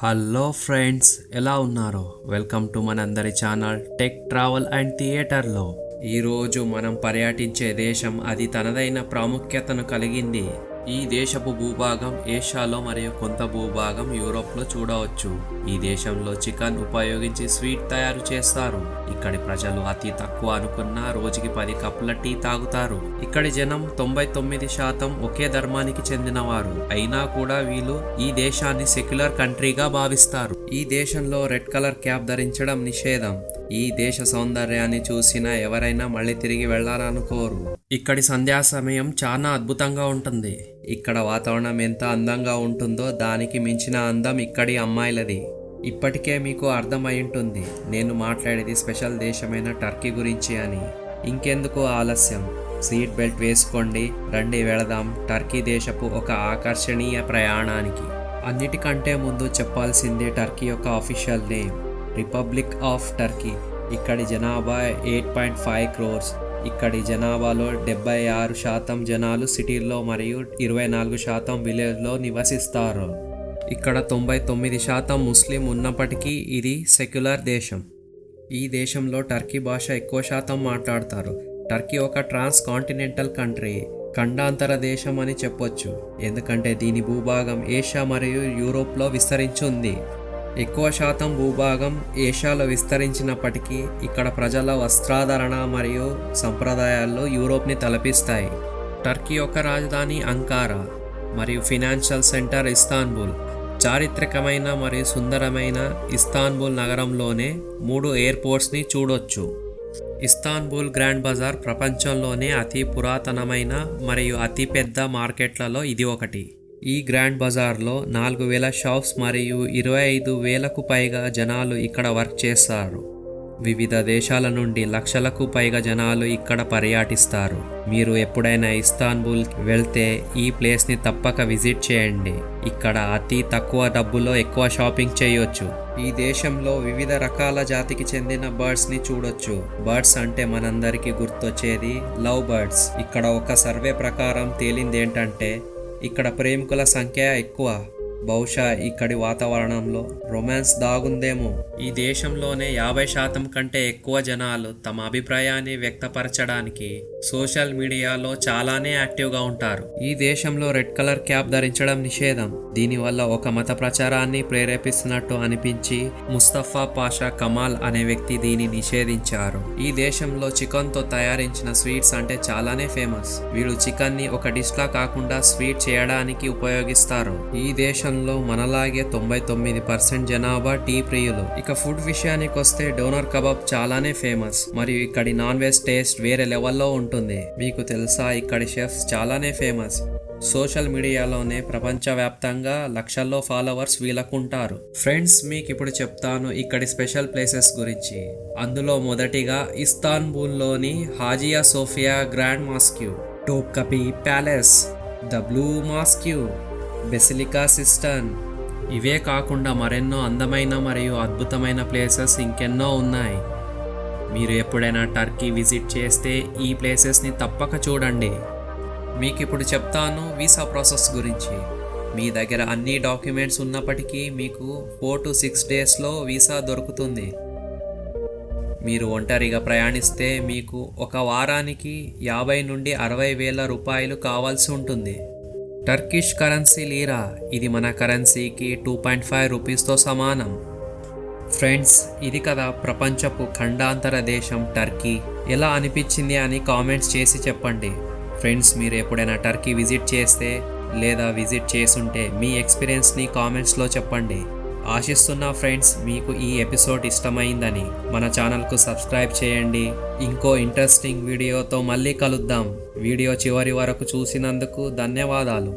Hello friends, ఎలా ఉన్నారు? Welcome to మనందరి ఛానల్ టెక్ ట్రావెల్ అండ్ థియేటర్లో. ఈరోజు మనం పర్యటించే దేశం అది తనదైన ప్రాముఖ్యతను కలిగింది. ఈ దేశపు భూభాగం ఏషియాలో మరియు కొంత భూభాగం యూరోప్లో చూడవచ్చు. ఈ దేశంలో చికెన్ ఉపయోగించి స్వీట్ తయారు చేస్తారు. ఇక్కడి ప్రజలు అతి తక్కువ అనుకున్న రోజుకి 10 కప్పుల టీ తాగుతారు. ఇక్కడి జనం 99% ఒకే ధర్మానికి చెందినవారు. అయినా కూడా వీళ్ళు ఈ దేశాన్ని సెక్యులర్ కంట్రీగా భావిస్తారు. ఈ దేశంలో రెడ్ కలర్ క్యాప్ ధరించడం నిషేధం. ఈ దేశ సౌందర్యాన్ని చూసిన ఎవరైనా మళ్ళీ తిరిగి వెళ్లాలనుకోరు. ఇక్కడి సంధ్యా సమయం చాలా అద్భుతంగా ఉంటుంది. ఇక్కడ వాతావరణం ఎంత అందంగా ఉంటుందో దానికి మించిన అందం ఇక్కడి అమ్మాయిలది. ఇప్పటికే మీకు అర్థమై ఉంటుంది నేను మాట్లాడేది స్పెషల్ దేశమైన టర్కీ గురించి అని. ఇంకెందుకు ఆలస్యం, సీట్ బెల్ట్ వేసుకోండి, రండి వెళదాం టర్కీ దేశపు ఒక ఆకర్షణీయ ప్రయాణానికి. అన్నిటికంటే ముందు చెప్పాల్సింది టర్కీ యొక్క official name, republic of Turkey. ఇక్కడి జనాభా 8.5 crores. ఇక్కడి జనాభాలో 76% జనాలు సిటీల్లో మరియు 24% విలేజ్లో నివసిస్తారు. ఇక్కడ 99% ముస్లిం ఉన్నప్పటికీ ఇది సెక్యులర్ దేశం. ఈ దేశంలో టర్కీ భాష ఎక్కువ శాతం మాట్లాడతారు. టర్కీ ఒక ట్రాన్స్ కాంటినెంటల్ కంట్రీ, ఖండాంతర దేశం అని చెప్పొచ్చు. ఎందుకంటే దీని భూభాగం ఏషియా మరియు యూరోప్లో విస్తరించింది. ఎక్కువ శాతం భూభాగం ఏషియాలో విస్తరించినప్పటికీ ఇక్కడ ప్రజల వస్త్రాధరణ మరియు సంప్రదాయాల్లో యూరోప్ని తలపిస్తాయి. టర్కీ యొక్క రాజధాని అంకారా మరియు ఫినాన్షియల్ సెంటర్ ఇస్తాన్బుల్. చారిత్రకమైన మరియు సుందరమైన ఇస్తాన్బుల్ నగరంలోనే 3 ఎయిర్పోర్ట్స్ని చూడొచ్చు. ఇస్తాన్బుల్ గ్రాండ్ బజార్ ప్రపంచంలోనే అతి పురాతనమైన మరియు అతిపెద్ద మార్కెట్లలో ఇది ఒకటి. ఈ గ్రాండ్ బజార్లో 4,000 షాప్స్ మరియు 25,000కు పైగా జనాలు ఇక్కడ వర్క్ చేస్తారు. వివిధ దేశాల నుండి లక్షలకు పైగా జనాలు ఇక్కడ పర్యటిస్తారు. మీరు ఎప్పుడైనా ఇస్తాన్బుల్ వెళ్తే ఈ ప్లేస్ని తప్పక విజిట్ చేయండి. ఇక్కడ అతి తక్కువ డబ్బులో ఎక్కువ షాపింగ్ చేయొచ్చు. ఈ దేశంలో వివిధ రకాల జాతికి చెందిన బర్డ్స్ని చూడొచ్చు. బర్డ్స్ అంటే మనందరికీ గుర్తొచ్చేది లవ్ బర్డ్స్. ఇక్కడ ఒక సర్వే ప్రకారం తేలిందేంటంటే ఇక్కడ ప్రేమికుల సంఖ్య ఎక్కువ. బహుశా ఇక్కడి వాతావరణంలో రొమాన్స్ దాగుందేమో. ఈ దేశంలోనే 50% కంటే ఎక్కువ జనాలు తమ అభిప్రాయాన్ని వ్యక్తపరచడానికి సోషల్ మీడియాలో చాలానే యాక్టివ్గా ఉంటారు. ఈ దేశంలో రెడ్ కలర్ క్యాప్ ధరించడం నిషేధం. దీనివల్ల ఒక మత ప్రచారాన్ని ప్రేరేపిస్తున్నట్టు అనిపించి ముస్తఫా పాషా కమాల్ అనే వ్యక్తి దీన్ని నిషేధించారు. ఈ దేశంలో చికెన్తో తయారించిన స్వీట్స్ అంటే చాలానే ఫేమస్. వీళ్ళు చికెన్ని ఒక డిష్లా కాకుండా స్వీట్ చేయడానికి ఉపయోగిస్తారు. ఈ దేశంలో మనలాగే 99% జనాభా టీ ప్రియులు. ఇక ఫుడ్ విషయానికి వస్తే డోనర్ కబాబ్ చాలానే ఫేమస్ మరియు ఇక్కడి నాన్ వెజ్ టేస్ట్ వేరే లెవెల్లో ఉంటుంది. మీకు తెలుసా ఇక్కడి షెఫ్స్ చాలానే ఫేమస్. సోషల్ మీడియాలోనే ప్రపంచవ్యాప్తంగా లక్షల్లో ఫాలోవర్స్ వీళ్ళకుంటారు. ఫ్రెండ్స్, మీకు ఇప్పుడు చెప్తాను ఇక్కడి స్పెషల్ ప్లేసెస్ గురించి. అందులో మొదటిగా ఇస్తాన్బుల్లోని Hagia Sophia Grand Mosque, Topkapi Palace, the Blue Mosque, Basilica Cistern. ఇవే కాకుండా మరెన్నో అందమైన మరియు అద్భుతమైన ప్లేసెస్ ఇంకెన్నో ఉన్నాయి. మీరు ఎప్పుడైనా టర్కీ విజిట్ చేస్తే ఈ ప్లేసెస్ని తప్పక చూడండి. మీకు ఇప్పుడు చెప్తాను వీసా ప్రాసెస్ గురించి. మీ దగ్గర అన్ని డాక్యుమెంట్స్ ఉన్నప్పటికీ మీకు 4 to 6 డేస్లో వీసా దొరుకుతుంది. మీరు ఒంటరిగా ప్రయాణిస్తే మీకు ఒక వారానికి 50 నుండి 60 వేల రూపాయలు కావాల్సి ఉంటుంది. Turkish currency లీరా. ఇది మన కరెన్సీకి 2.5 రూపీస్తో సమానం. ఫ్రెండ్స్, ఇది కదా ప్రపంచపు ఖండాంతర దేశం టర్కీ. ఎలా అనిపించింది అని కామెంట్స్ చేసి చెప్పండి. ఫ్రెండ్స్, మీరు ఎప్పుడైనా టర్కీ విజిట్ చేస్తే లేదా విజిట్ చేసుంటే మీ ఎక్స్పీరియన్స్ని కామెంట్స్లో చెప్పండి. ఆశిస్తున్నా ఫ్రెండ్స్ మీకు ఈ ఎపిసోడ్ ఇష్టమైందని. మన ఛానల్కు సబ్స్క్రైబ్ చేయండి. ఇంకో ఇంట్రెస్టింగ్ వీడియోతో మళ్ళీ కలుద్దాం. వీడియో చివరి వరకు చూసినందుకు ధన్యవాదాలు.